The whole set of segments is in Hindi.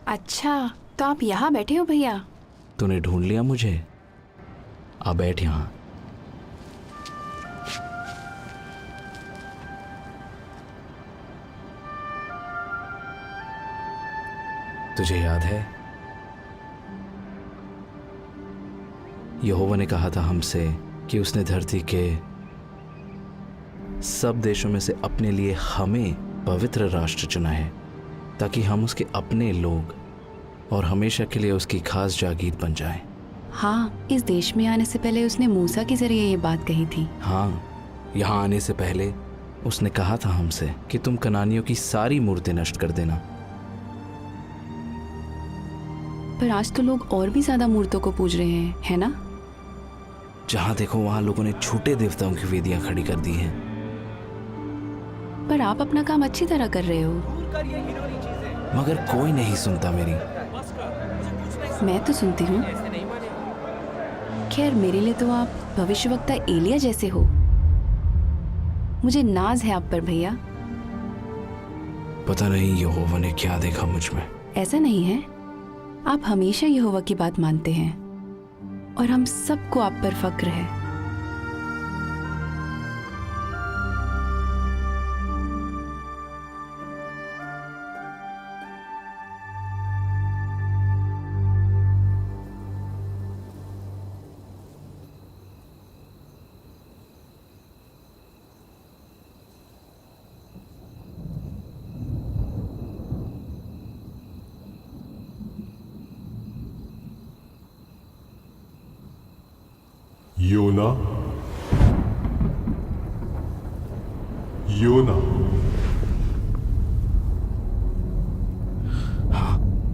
अच्छा, तो आप यहाँ बैठे हो भैया? तूने ढूंढ लिया मुझे। आ बैठ यहाँ। तुझे याद है यहोवा ने कहा था हमसे कि उसने धरती के सब देशों में से अपने लिए हमें पवित्र राष्ट्र चुना है ताकि हम उसके अपने लोग और हमेशा के लिए उसकी खास जागीर बन जाएं। हाँ, इस देश में आने से पहले उसने मूसा के जरिए ये बात कही थी। हाँ, यहाँ आने से पहले उसने कहा था हमसे कि तुम कनानियों की सारी मूर्तें नष्ट कर देना। पर आज तो लोग और भी ज्यादा मूर्तों को पूज रहे हैं, है ना? जहाँ देखो वहाँ लोगों ने झूठे देवताओं की वेदियां खड़ी कर दी हैं। पर आप अपना काम अच्छी तरह कर रहे हो। मगर कोई नहीं सुनता मेरी। मैं तो सुनती हूँ। खैर, मेरे लिए तो आप भविष्यवक्ता एलिया जैसे हो। मुझे नाज है आप पर भैया। पता नहीं यहोवा ने क्या देखा मुझ में। ऐसा नहीं है, आप हमेशा यहोवा की बात मानते हैं और हम सबको आप पर फक्र है। योना, योना।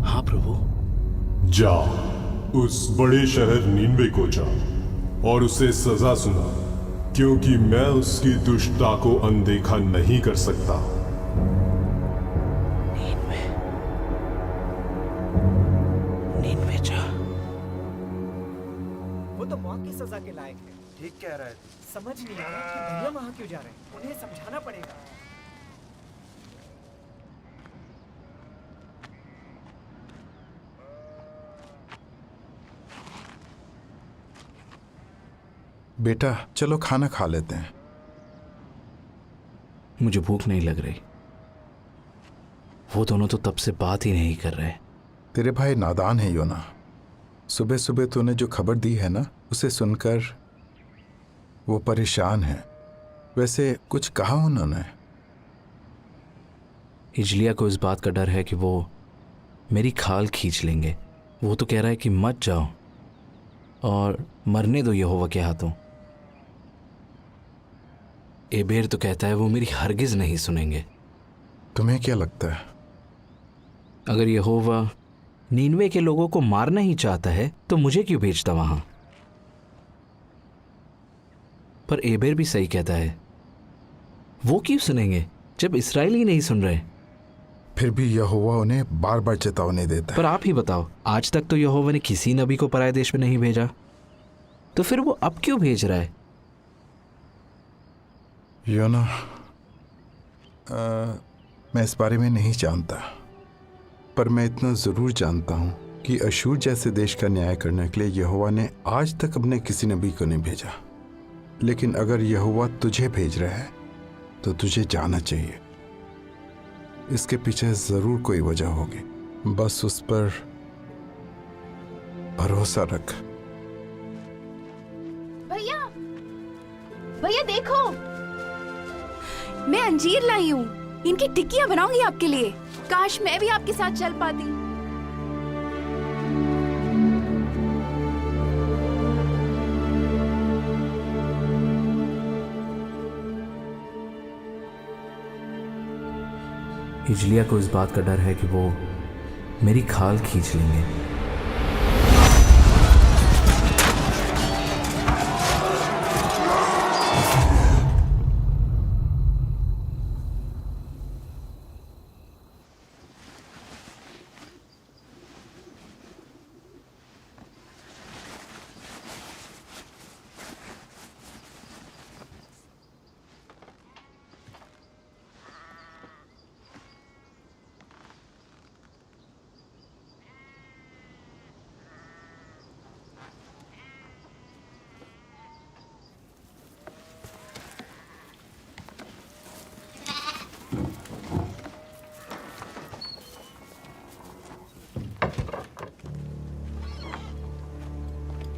हाँ प्रभु। जा, उस बड़े शहर नीनवे को जा और उसे सजा सुना, क्योंकि मैं उसकी दुष्टता को अनदेखा नहीं कर सकता। नीनवे जा। वो तो मौत की सजा के लायक है। ठीक कह रहा है। समझ नहीं आ रहा कि भैया वहां क्यों जा रहे हैं। उन्हें समझाना पड़ेगा। बेटा चलो खाना खा लेते हैं। मुझे भूख नहीं लग रही। वो दोनों तो तब से बात ही नहीं कर रहे। तेरे भाई नादान है योना। सुबह सुबह तूने जो खबर दी है ना, उसे सुनकर वो परेशान है। वैसे कुछ कहा उन्होंने? हिजलिया को इस बात का डर है कि वो मेरी खाल खींच लेंगे। वो तो कह रहा है कि मत जाओ और मरने दो यहोवा के हाथों। एबेर तो कहता है वो मेरी हरगिज नहीं सुनेंगे। तुम्हें क्या लगता है? अगर यहोवा नीनवे के लोगों को मारना ही चाहता है तो मुझे क्यों भेजता वहां? पर एबेर भी सही कहता है। वो क्यों सुनेंगे जब इस्राएल ही नहीं सुन रहे? फिर भी यहोवा उन्हें बार बार चेतावनी देता है। पर आप ही बताओ, आज तक तो यहोवा ने किसी नबी को पराये देश में नहीं भेजा, तो फिर वो अब क्यों भेज रहा है? योना, मैं इस बारे में नहीं जानता, पर मैं इतना जरूर जानता हूं कि अशूर जैसे देश का न्याय करने के लिए यहोवा ने आज तक अपने किसी नबी को नहीं भेजा। लेकिन अगर यहोवा तुझे भेज रहा है तो तुझे जाना चाहिए। इसके पीछे जरूर कोई वजह होगी, बस उस पर भरोसा रख। भैया, भैया देखो, मैं अंजीर लाई हूँ। इनकी टिक्कियाँ बनाऊंगी आपके लिए। काश मैं भी आपके साथ चल पाती। हिजलिया को इस बात का डर है कि वो मेरी खाल खींच लेंगे।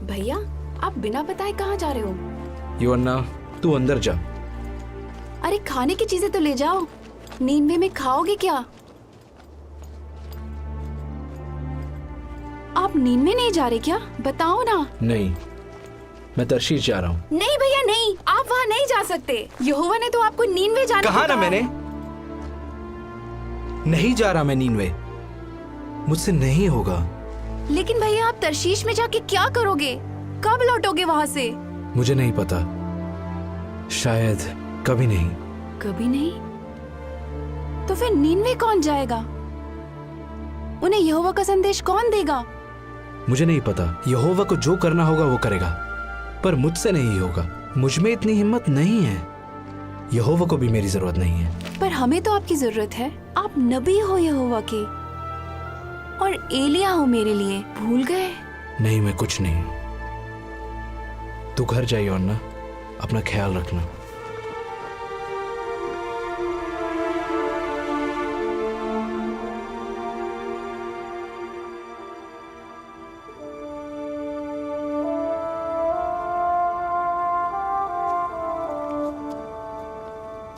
भैया आप बिना बताए कहाँ जा रहे हो? योअन्ना, तू अंदर जा। अरे खाने की चीजें तो ले जाओ। नींवे में खाओगे क्या? आप नींवे नहीं जा रहे क्या? बताओ ना। नहीं, मैं तर्शीश जा रहा हूँ। नहीं भैया नहीं, आप वहाँ नहीं जा सकते। यहोवा ने तो आपको नीनवे जाने कहा को ना कहा मैंने, है। नहीं जा रहा मैं नीनवे, मुझसे नहीं होगा। लेकिन भैया आप तर्शीश में जाके क्या करोगे? कब लौटोगे वहाँ से? मुझे नहीं पता, शायद कभी नहीं। कभी नहीं? तो फिर नीनवे कौन जाएगा? उन्हें यहोवा का संदेश कौन देगा? मुझे नहीं पता। यहोवा को जो करना होगा वो करेगा, पर मुझसे नहीं होगा। मुझ में इतनी हिम्मत नहीं है। यहोवा को भी मेरी जरूरत नहीं है। पर हमें तो आपकी जरूरत है। आप नबी हो यहोवा के, और एलिया हो मेरे लिए। भूल गए? नहीं, मैं कुछ नहीं। तू घर जाइए योअन्ना, अपना ख्याल रखना।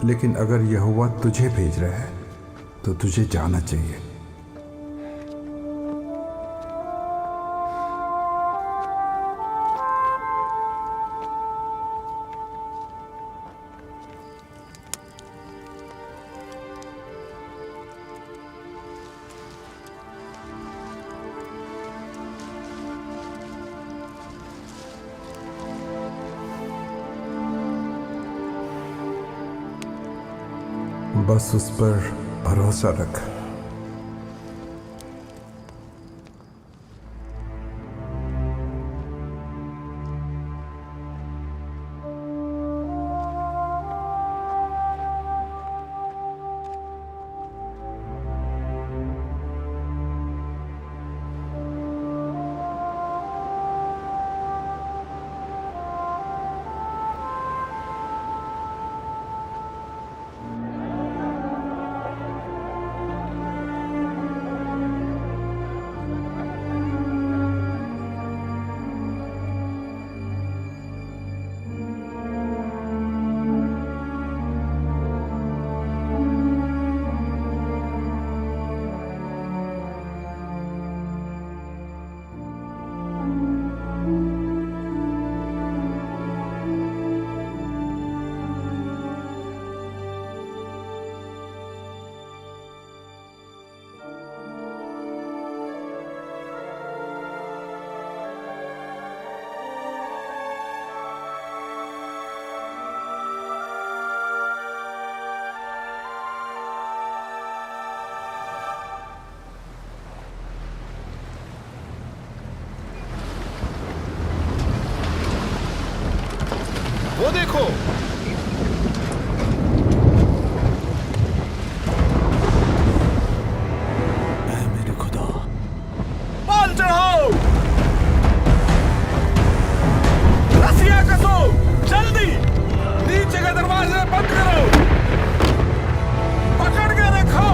लेकिन अगर यहोवा तुझे भेज रहा है तो तुझे जाना चाहिए। बस उस पर भरोसा रख। वो देखो, ऐ मेरे खुदा, बाल चढ़ाओ, रस्सियां कसो, जल्दी नीचे का दरवाजा बंद करो, पकड़ के रखो।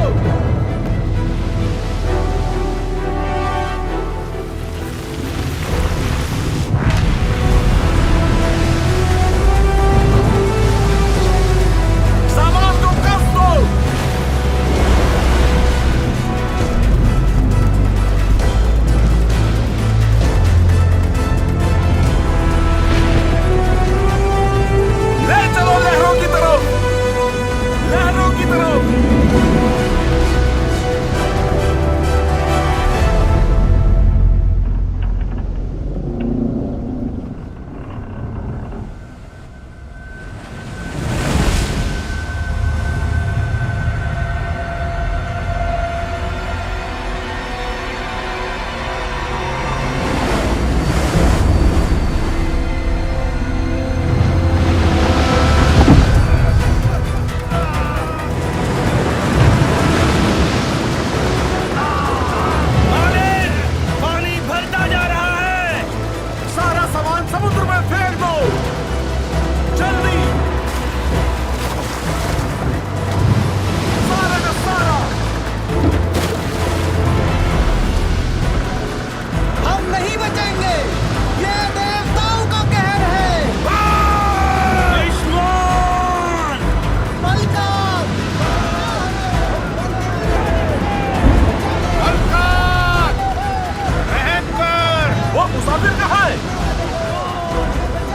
काफिर कहाँ है?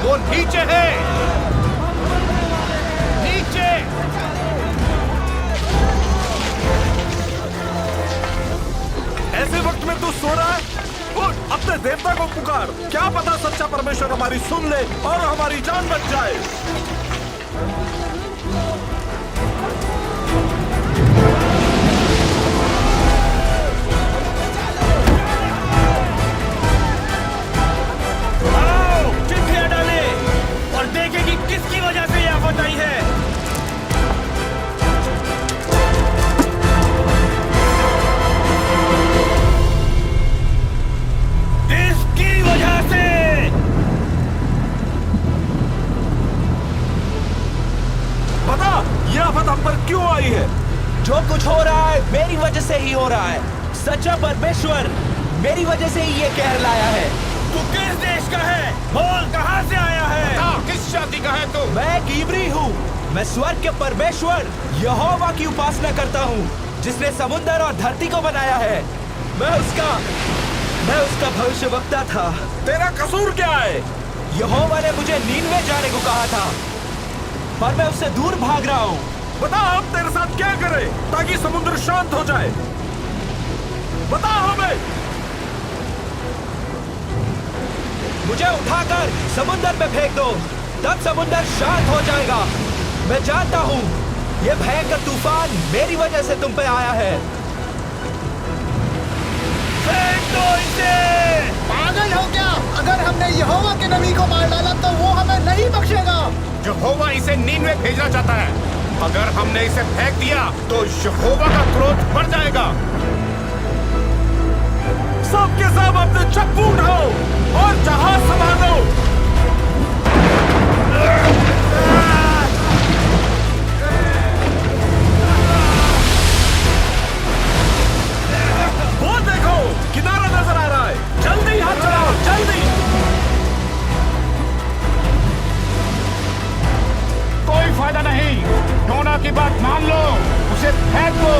वो नीचे है, नीचे। ऐसे वक्त में तू सो रहा है? उठ, अपने देवता को पुकार। क्या पता सच्चा परमेश्वर हमारी सुन ले और हमारी जान बच जाए। आओ, चिट्ठियां डाले और देखें कि किसकी वजह से यह आफत आई है। इसकी वजह से। बता, यह आफत हम पर क्यों आई है? जो कुछ हो रहा है मेरी वजह से ही हो रहा है। सच्चा परमेश्वर मेरी वजह से ही ये कहर लाया है। तू किस देश का है? बोल, कहाँ से आया है? किस जाति का है तू? मैं एक इब्री हूँ। मैं स्वर्ग के परमेश्वर यहोवा की उपासना करता हूँ, जिसने समुद्र और धरती को बनाया है। मैं उसका भविष्यवक्ता था। तेरा कसूर क्या है? यहोवा ने मुझे नीनवे जाने को कहा था, पर मैं उससे दूर भाग रहा हूँ। बता, हम तेरे साथ क्या करें ताकि समुद्र शांत हो जाए? बता हमें। मुझे उठाकर समुद्र में फेंक दो, तब समुद्र शांत हो जाएगा। मैं जानता हूँ ये भयंकर तूफान मेरी वजह से तुम पे आया है। फेंक दो इसे। पागल हो क्या? अगर हमने यहोवा के नबी को मार डाला तो वो हमें नहीं बख्शेगा। यहोवा इसे नीनवे भेजना चाहता है। अगर हमने इसे फेंक दिया तो यहोवा का क्रोध बढ़ जाएगा। सब के सब अपने चप्पू उठाओ और जहाज संभालो। वो देखो, किनारा नजर आ रहा है। जल्दी हाथ चलाओ, जल्दी। कोई फायदा नहीं। योना की बात मान लो, उसे फेंक दो।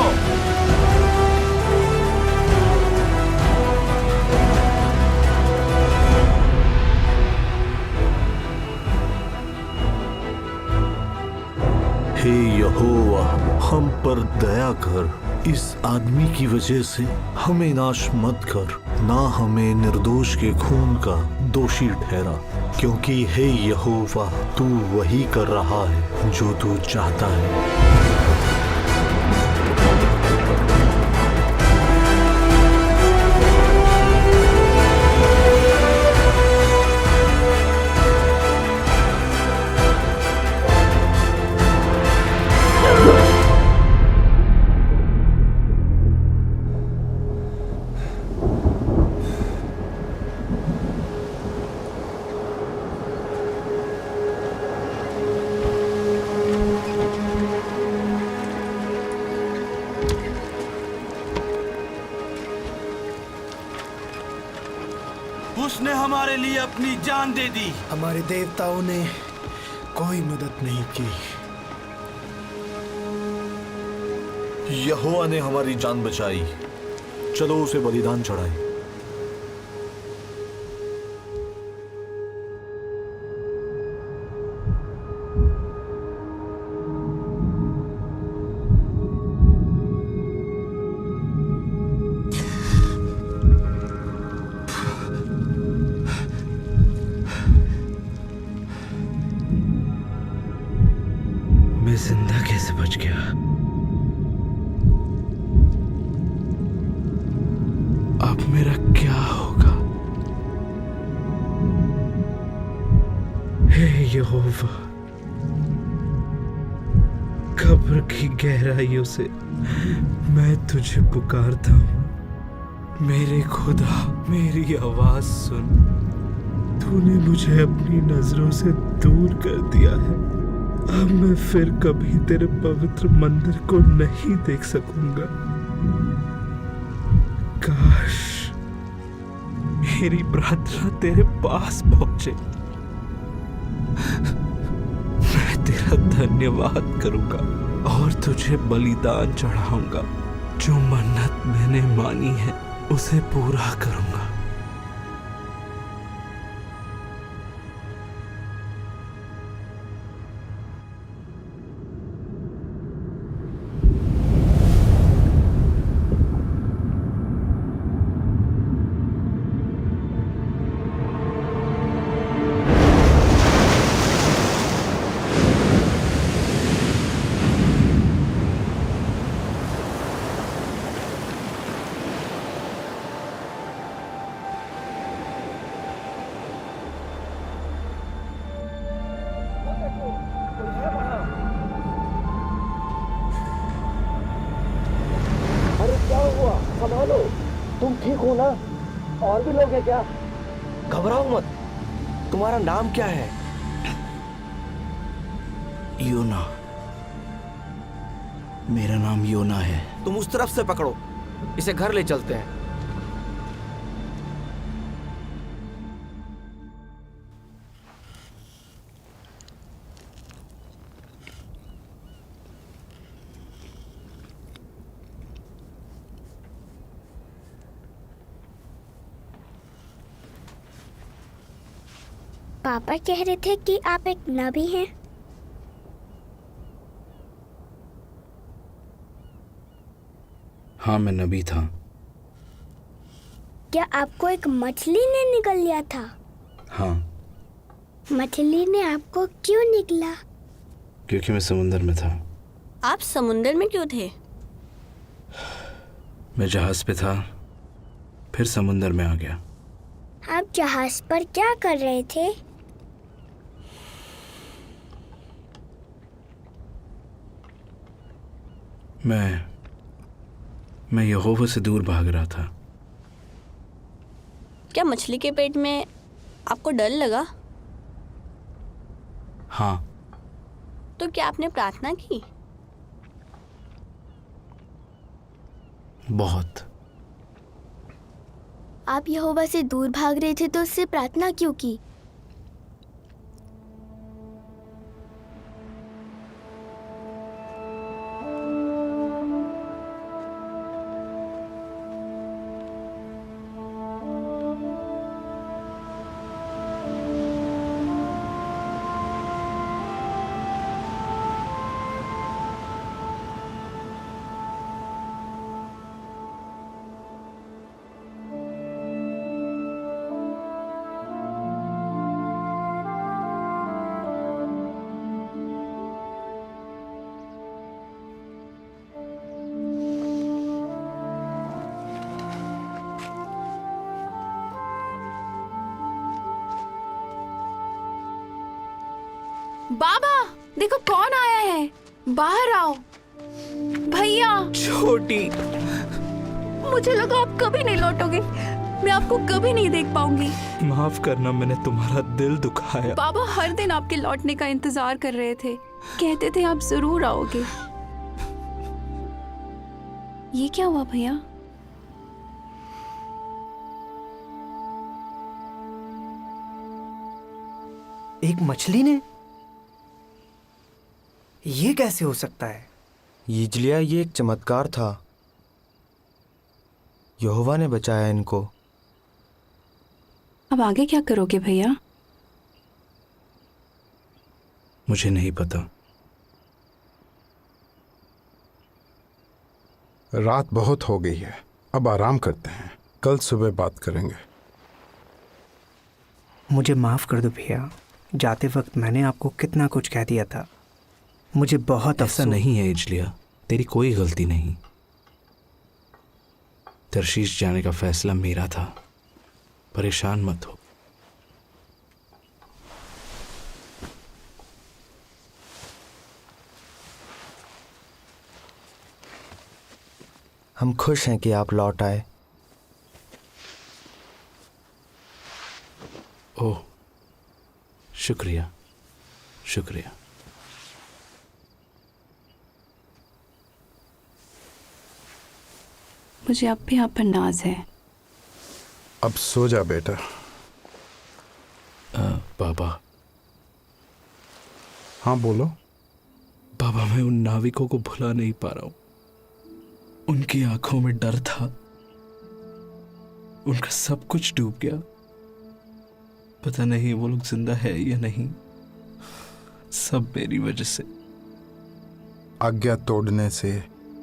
हे यहोवा, हम पर दया कर। इस आदमी की वजह से हमें नाश मत कर, ना हमें निर्दोष के खून का दोषी ठहरा, क्योंकि हे यहोवा, तू वही कर रहा है जो तू चाहता है। उसने हमारे लिए अपनी जान दे दी। हमारे देवताओं ने कोई मदद नहीं की। यहोवा ने हमारी जान बचाई। चलो उसे बलिदान चढ़ाएं। मैं जिंदा कैसे बच गया? अब मेरा क्या होगा? हे यहोवा, कब्र की गहराइयों से मैं तुझे पुकारता हूँ। मेरे खुदा, मेरी आवाज सुन। तूने मुझे अपनी नजरों से दूर कर दिया है। अब मैं फिर कभी तेरे पवित्र मंदिर को नहीं देख सकूंगा। काश मेरी प्रार्थना तेरे पास पहुंचे। मैं तेरा धन्यवाद करूंगा और तुझे बलिदान चढ़ाऊंगा। जो मन्नत मैंने मानी है उसे पूरा करूंगा। हूँ ना, और भी लोग हैं क्या? घबराओ मत। तुम्हारा नाम क्या है? योना। मेरा नाम योना है। तुम उस तरफ से पकड़ो, इसे घर ले चलते हैं। पापा कह रहे थे कि आप एक नबी हैं। हाँ, मैं नबी था। क्या आपको एक मछली ने निगल लिया था? हाँ, मछली ने आपको क्यों निगला? क्योंकि मैं समुंदर में था। आप समुंदर में क्यों थे? मैं जहाज पे था, फिर समुंदर में आ गया। आप जहाज पर क्या कर रहे थे? मैं यहोवा से दूर भाग रहा था। क्या मछली के पेट में आपको डर लगा? हाँ। तो क्या आपने प्रार्थना की? बहुत। आप यहोवा से दूर भाग रहे थे तो उससे प्रार्थना क्यों की? बाबा, देखो कौन आया है। बाहर आओ। भैया। छोटी। मुझे लगा आप कभी नहीं लौटोगे। मैं आपको कभी नहीं देख पाऊंगी। माफ करना, मैंने तुम्हारा दिल दुखाया। बाबा हर दिन आपके लौटने का इंतजार कर रहे थे। कहते थे आप जरूर आओगे। ये क्या हुआ भैया? एक मछली ने? ये कैसे हो सकता है? यिजलिया, ये एक चमत्कार था। यहोवा ने बचाया इनको। अब आगे क्या करोगे भैया? मुझे नहीं पता। रात बहुत हो गई है, अब आराम करते हैं, कल सुबह बात करेंगे। मुझे माफ कर दो भैया, जाते वक्त मैंने आपको कितना कुछ कह दिया था। मुझे बहुत ऐसा नहीं है यिजलिया, तेरी कोई गलती नहीं। तरशीश जाने का फैसला मेरा था। परेशान मत हो। हम खुश हैं कि आप लौट आए। ओह, शुक्रिया शुक्रिया। मुझे अब भी आप पर नाज है। अब सो जा बेटा। बाबा। हाँ बोलो। बाबा, मैं उन नाविकों को भुला नहीं पा रहा हूं। उनकी आंखों में डर था। उनका सब कुछ डूब गया। पता नहीं वो लोग जिंदा है या नहीं। सब मेरी वजह से। आज्ञा तोड़ने से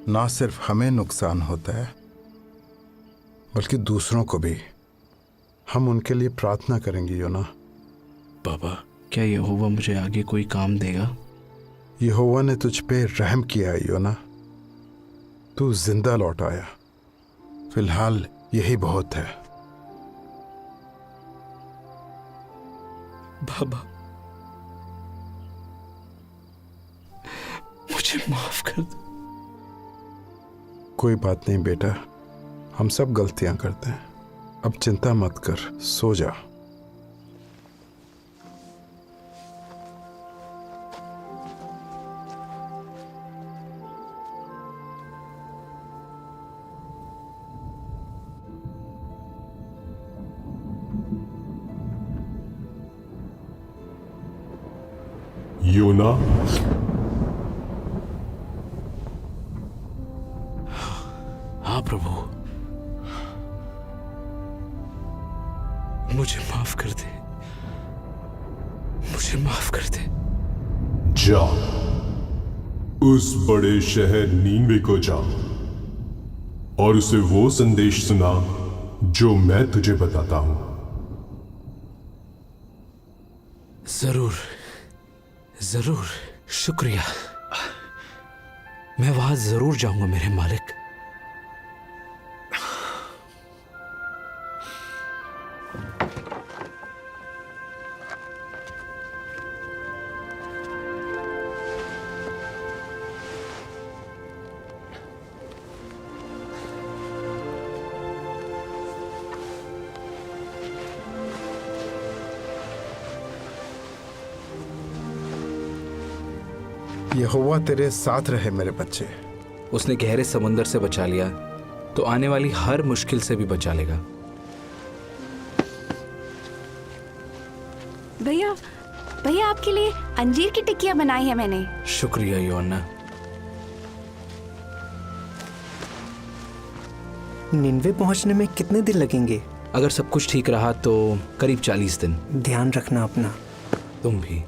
ना सिर्फ हमें नुकसान होता है, बल्कि दूसरों को भी। हम उनके लिए प्रार्थना करेंगे योना। बाबा, क्या यहोवा मुझे आगे कोई काम देगा? यहोवा ने तुझ पे रहम किया है योना। तू जिंदा लौट आया। फिलहाल यही बहुत है। बाबा, मुझे माफ कर दो। कोई बात नहीं बेटा, हम सब गलतियां करते हैं। अब चिंता मत कर, सो जा। योना, हाँ प्रभु, मुझे माफ कर दे, मुझे माफ कर दे। जा उस बड़े शहर नीनवे को जा और उसे वो संदेश सुना जो मैं तुझे बताता हूं। जरूर जरूर, शुक्रिया। मैं वहां जरूर जाऊंगा मेरे मालिक। यहोवा तेरे साथ रहे मेरे बच्चे। उसने गहरे समुंदर से बचा लिया तो आने वाली हर मुश्किल से भी बचा लेगा। भैया, भैया आपके लिए अंजीर की टिक्कियां बनाई है मैंने। शुक्रिया योना। निन्वे पहुंचने में कितने दिन लगेंगे? अगर सब कुछ ठीक रहा तो करीब 40 दिन। ध्यान रखना अपना। तुम भी।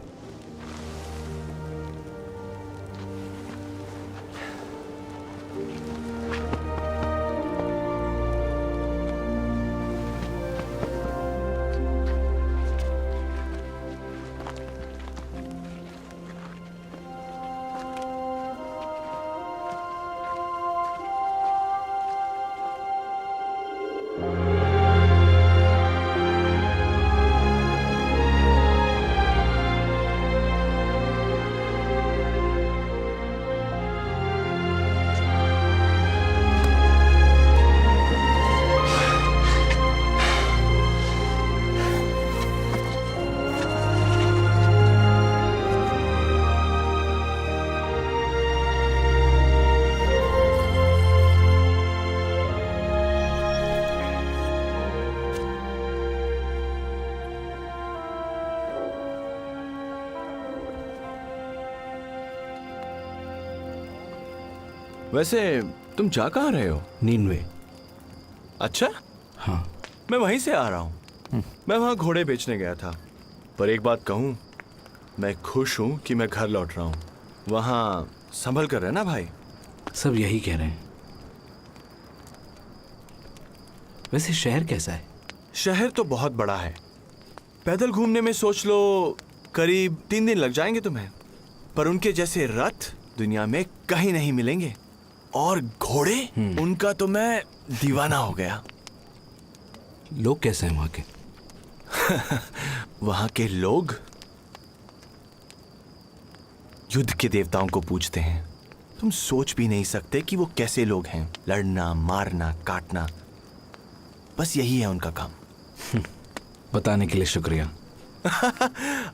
वैसे तुम जा कहाँ रहे हो? नीनवे। अच्छा, हाँ। मैं वहीं से आ रहा हूँ। मैं वहाँ घोड़े बेचने गया था। पर एक बात कहूँ, मैं खुश हूँ कि मैं घर लौट रहा हूँ। वहाँ संभल कर रहना भाई। सब यही कह रहे हैं। वैसे शहर कैसा है? शहर तो बहुत बड़ा है। पैदल घूमने में सोच लो करीब 3 दिन लग जाएंगे तुम्हें। पर उनके जैसे रथ दुनिया में कहीं नहीं मिलेंगे। और घोड़े, उनका तो मैं दीवाना हो गया। लोग कैसे हैं वहां के? वहां के लोग युद्ध के देवताओं को पूजते हैं। तुम सोच भी नहीं सकते कि वो कैसे लोग हैं। लड़ना, मारना, काटना, बस यही है उनका काम। बताने के लिए शुक्रिया।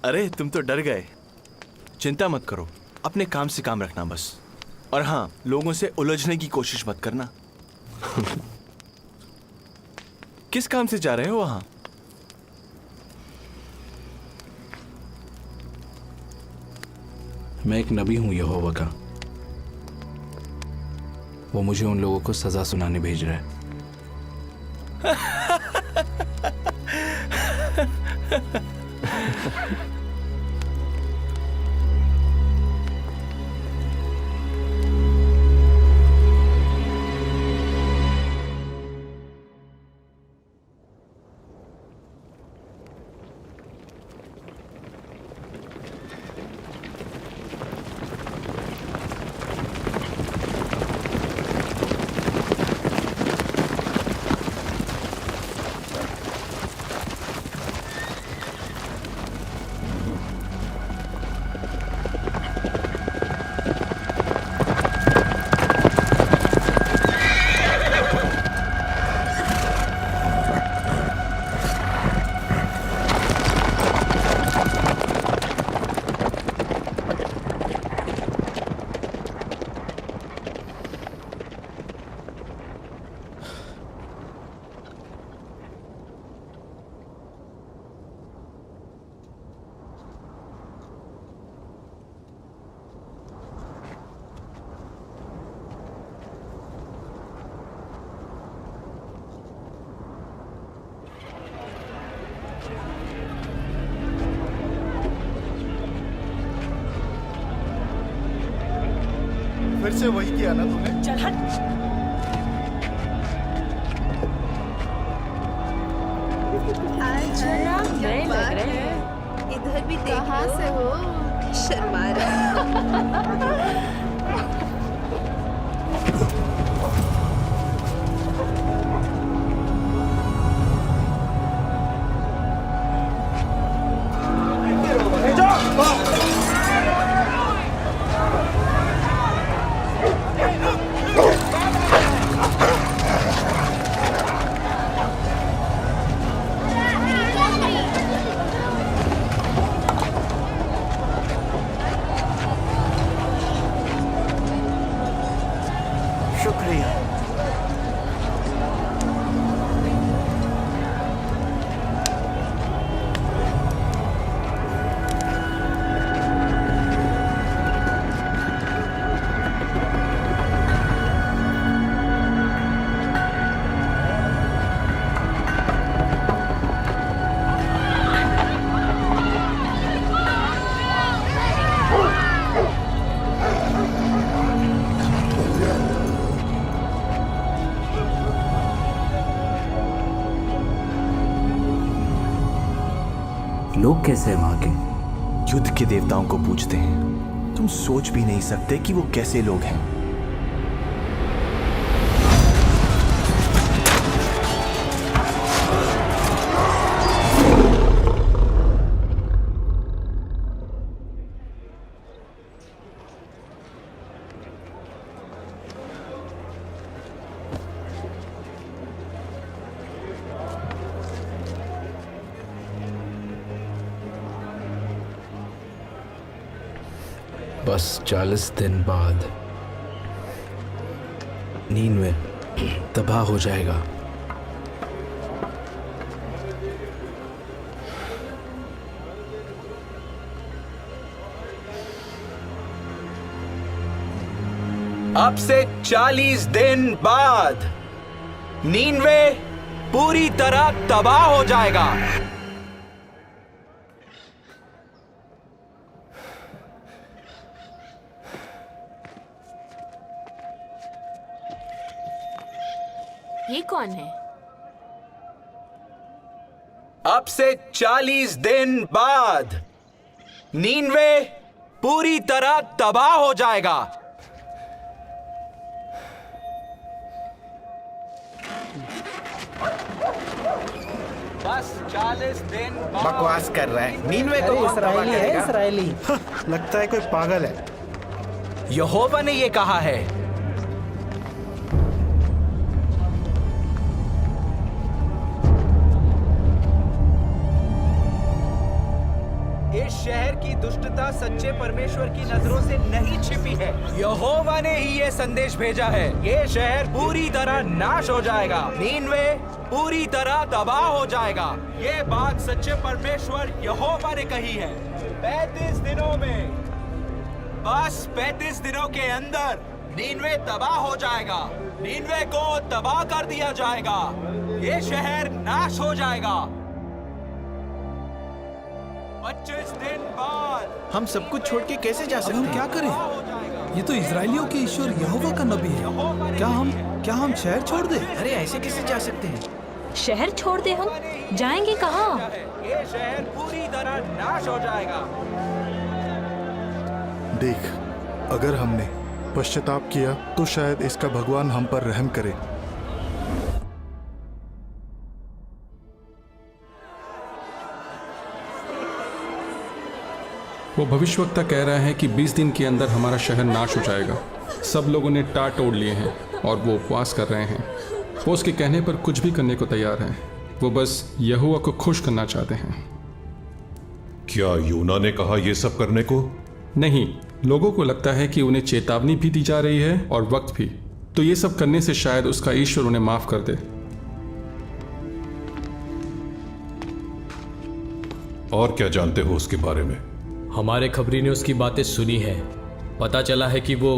अरे तुम तो डर गए। चिंता मत करो, अपने काम से काम रखना बस। और हाँ, लोगों से उलझने की कोशिश मत करना। किस काम से जा रहे हो वहां? मैं एक नबी हूं यहोवा का। वो मुझे उन लोगों को सजा सुनाने भेज रहा है। फिर से वही किया ना तूने। चल हट। नए लग रहे हैं। इधर भी कहाँ से हो? शर्मा रहा। लोग कैसे हैं वहां के? युद्ध के देवताओं को पूछते हैं। तुम सोच भी नहीं सकते कि वो कैसे लोग हैं। बस 40 दिन बाद नीनवे तबाह हो जाएगा। अब से 40 दिन बाद नीनवे पूरी तरह तबाह हो जाएगा। ये कौन है? अब से 40 दिन बाद नीनवे पूरी तरह तबाह हो जाएगा। बस 40 दिन बाद। बकवास कर रहा है। नीनवे को इसराइली है, इसराइली। लगता है कोई पागल है। यहोवा ने ये कहा है। इस शहर की दुष्टता सच्चे परमेश्वर की नजरों से नहीं छिपी है। यहोवा ने ही ये संदेश भेजा है। ये शहर पूरी तरह नाश हो जाएगा। नीनवे पूरी तरह तबाह हो जाएगा। ये बात सच्चे परमेश्वर यहोवा ने कही है। 35 दिनों में, बस 35 दिनों के अंदर नीनवे तबाह हो जाएगा। नीनवे को तबाह कर दिया जाएगा। ये शहर नाश हो जाएगा। 25 दिन बाद हम सब कुछ छोड़ के कैसे जा सकते हैं? हम क्या करें? ये तो इजराइलियों के ईश्वर यहोवा का नबी है। क्या हम शहर छोड़ दें? अरे ऐसे कैसे जा सकते हैं? शहर छोड़ दे? हम जाएंगे कहाँ? ये शहर पूरी तरह नाश हो जाएगा। देख, अगर हमने पश्चाताप किया तो शायद इसका भगवान हम पर रहम करे। वो भविष्यवक्ता कह रहा है कि 20 दिन के अंदर हमारा शहर नाश हो जाएगा। सब लोगों ने टाट तोड़ लिए हैं और वो उपवास कर रहे हैं। वो उसके कहने पर कुछ भी करने को तैयार हैं। वो बस यहोवा को खुश करना चाहते हैं। क्या यूना ने कहा यह सब करने को? नहीं, लोगों को लगता है कि उन्हें चेतावनी भी दी जा रही है और वक्त भी। तो ये सब करने से शायद उसका ईश्वर उन्हें माफ कर दे। और क्या जानते हो उसके बारे में? हमारे खबरी ने उसकी बातें सुनी है। पता चला है कि वो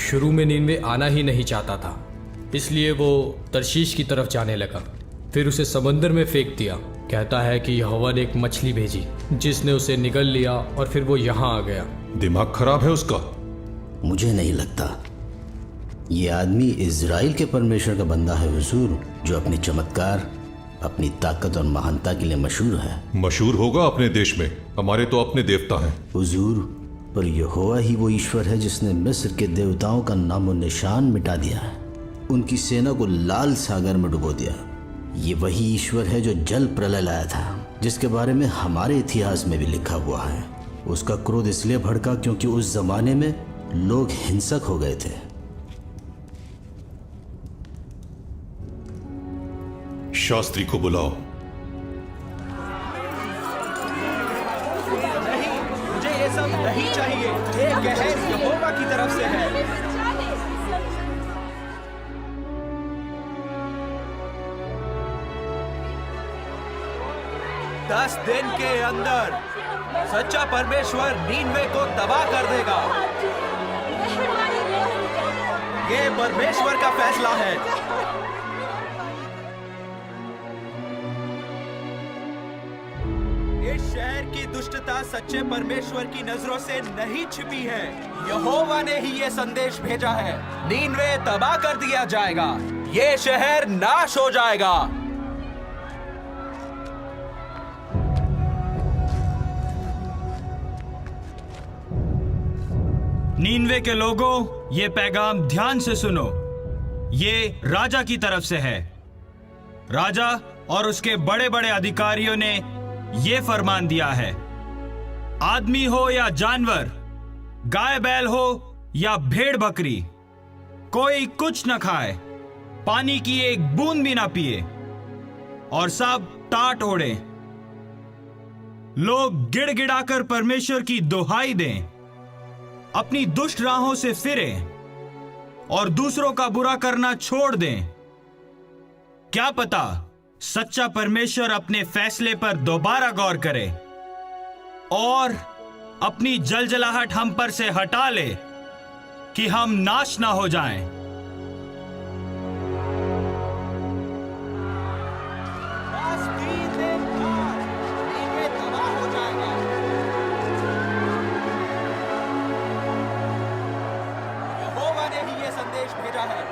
शुरू में नीनवे आना ही नहीं चाहता था, इसलिए वो तरशीश की तरफ जाने लगा। फिर उसे समंदर में फेंक दिया। कहता है कि यहोवा ने एक मछली भेजी जिसने उसे निगल लिया और फिर वो यहाँ आ गया। दिमाग खराब है उसका। मुझे नहीं लगता ये आदमी इज़राइल के परमेश्वर का बंदा है हुजूर, जो अपने चमत्कार, अपनी ताकत और महानता के लिए मशहूर है। मशहूर होगा अपने देश में, हमारे तो अपने देवता हैं। हुजूर, पर यहोवा ही वो ईश्वर है जिसने मिस्र के देवताओं का नामो निशान मिटा दिया है, उनकी सेना को लाल सागर में डुबो दिया। ये वही ईश्वर है जो जल प्रलय लाया था, जिसके बारे में हमारे इतिहास में भी लिखा हुआ है। उसका क्रोध इसलिए भड़का क्योंकि उस जमाने में लोग हिंसक हो गए थे। शास्त्री को बुलाओ। नहीं, मुझे ये सब नहीं चाहिए। ये कहर यहोवा की तरफ से है। 10 दिन के अंदर सच्चा परमेश्वर नीनवे को तबाह कर देगा। ये परमेश्वर का फैसला है। इस शहर की दुष्टता सच्चे परमेश्वर की नजरों से नहीं छिपी है। यहोवा ने ही ये संदेश भेजा है, नीनवे तबाह कर दिया जाएगा, ये शहर नाश हो जाएगा। नीनवे के लोगों, ये पैगाम ध्यान से सुनो। ये राजा की तरफ से है। राजा और उसके बड़े बड़े अधिकारियों ने ये फरमान दिया है, आदमी हो या जानवर, गाय बैल हो या भेड़ बकरी, कोई कुछ न खाए, पानी की एक बूंद भी ना पिए और सब टाट ओढ़े। लोग गिड़गिड़ाकर परमेश्वर की दुहाई दें, अपनी दुष्ट राहों से फिरें और दूसरों का बुरा करना छोड़ दें। क्या पता सच्चा परमेश्वर अपने फैसले पर दोबारा गौर करे और अपनी जलजलाहट हम पर से हटा ले कि हम नाश ना हो जाएं। यहोवा ने ही ये संदेश भेजा है।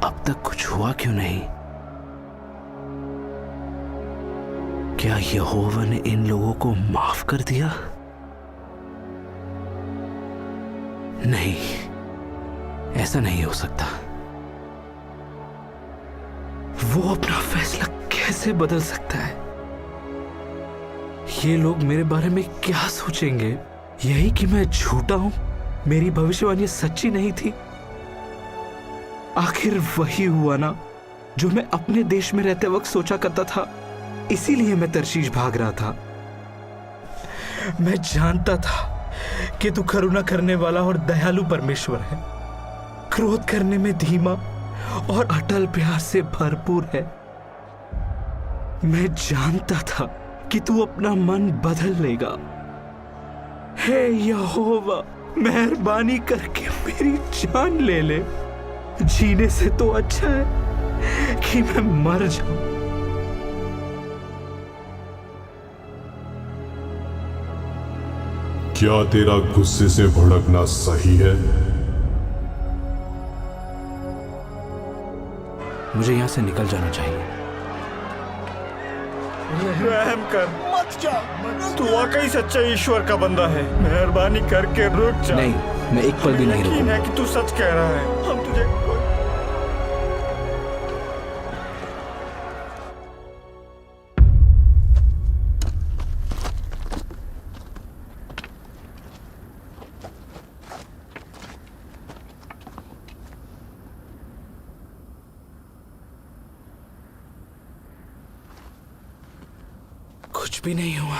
अब तक कुछ हुआ क्यों नहीं? क्या यहोवा ने इन लोगों को माफ कर दिया? नहीं, ऐसा नहीं हो सकता। वो अपना फैसला कैसे बदल सकता है? ये लोग मेरे बारे में क्या सोचेंगे? यही कि मैं झूठा हूं, मेरी भविष्यवाणी सच्ची नहीं थी। आखिर वही हुआ ना जो मैं अपने देश में रहते वक्त सोचा करता था। इसीलिए मैं तरशीश भाग रहा था। मैं जानता था कि तू करुणा करने वाला और दयालु परमेश्वर है, क्रोध करने में धीमा और अटल प्यार से भरपूर है। मैं जानता था कि तू अपना मन बदल लेगा। हे यहोवा, मेहरबानी करके मेरी जान ले ले। जीने से तो अच्छा है कि मैं मर जाऊं। क्या तेरा गुस्से से भड़कना सही है? मुझे यहां से निकल जाना चाहिए। रहम कर, मत जा। तू वाकई सच्चा ईश्वर का बंदा है, मेहरबानी करके रुक जा। नहीं, मैं एक पल भी नहीं रुकूंगा। यकीन है कि तू सच कह रहा है। हम तुझे कुछ भी नहीं हुआ।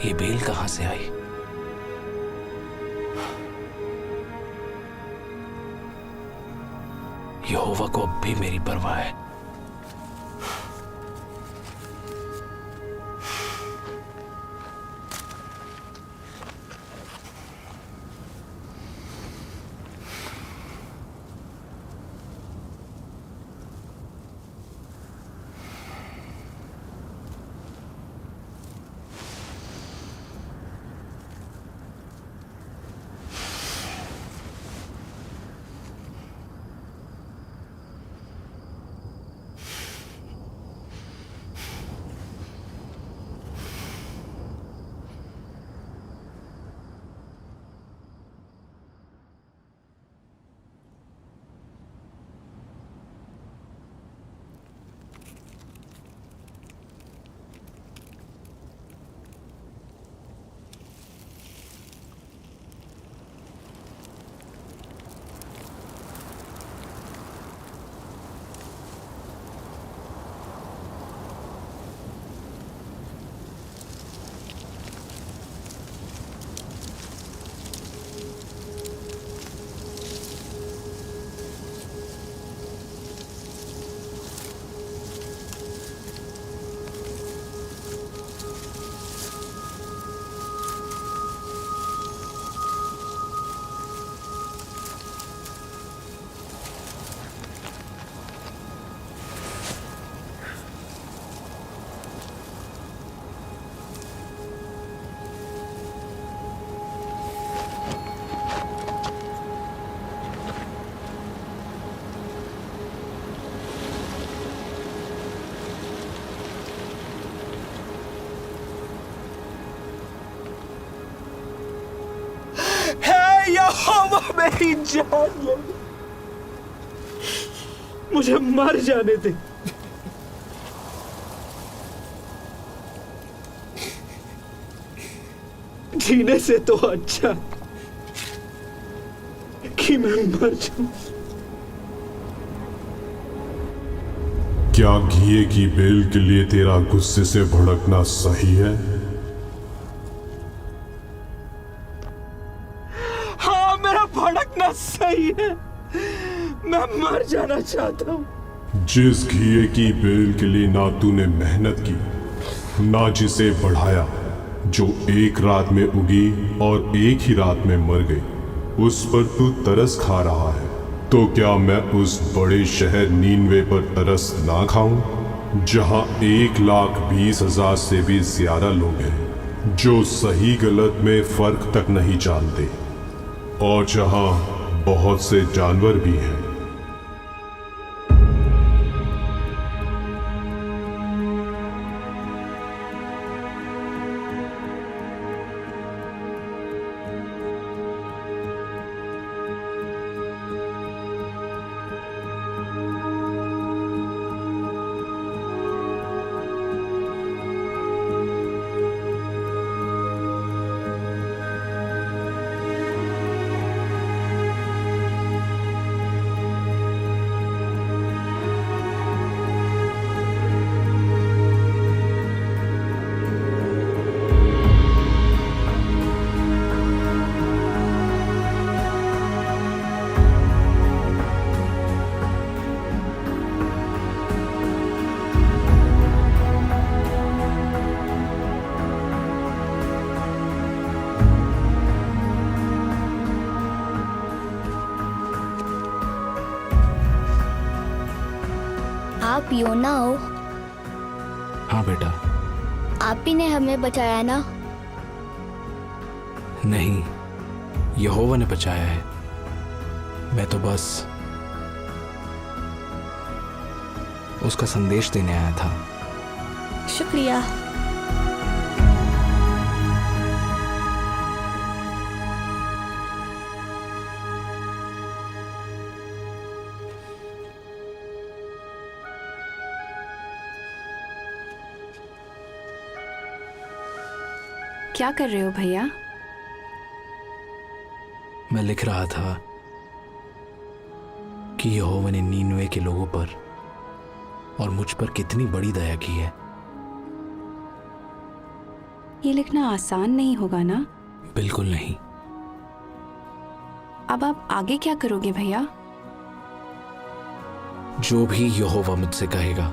ये बेल कहां से आई? यहोवा को अब भी मेरी परवाह है। यहोवा मेरी जान ले, मुझे मर जाने दे। जीने से तो अच्छा कि मैं मर जाऊं। क्या घिए की बेल के लिए तेरा गुस्से से भड़कना सही है? हाँ, मेरा भड़कना सही है। मैं मर जाना चाहता हूं। जिस घिए की बेल के लिए ना तूने मेहनत की ना जिसे बढ़ाया, जो एक रात में उगी और एक ही रात में मर गई। उस पर तू तरस खा रहा है, तो क्या मैं उस बड़े शहर नीनवे पर तरस ना खाऊं, जहां 1,20,000 से भी ज्यादा लोग हैं जो सही गलत में फर्क तक नहीं जानते, और जहां बहुत से जानवर भी हैं। आप योना हो? हाँ बेटा। आप ही ने हमें बचाया ना? नहीं, यहोवा ने बचाया है। मैं तो बस उसका संदेश देने आया था। शुक्रिया। क्या कर रहे हो भैया? मैं लिख रहा था कि यहोवा ने नीनवे के लोगों पर और मुझ पर कितनी बड़ी दया की है। ये लिखना आसान नहीं होगा ना? बिल्कुल नहीं। अब आप आगे क्या करोगे भैया? जो भी यहोवा मुझसे कहेगा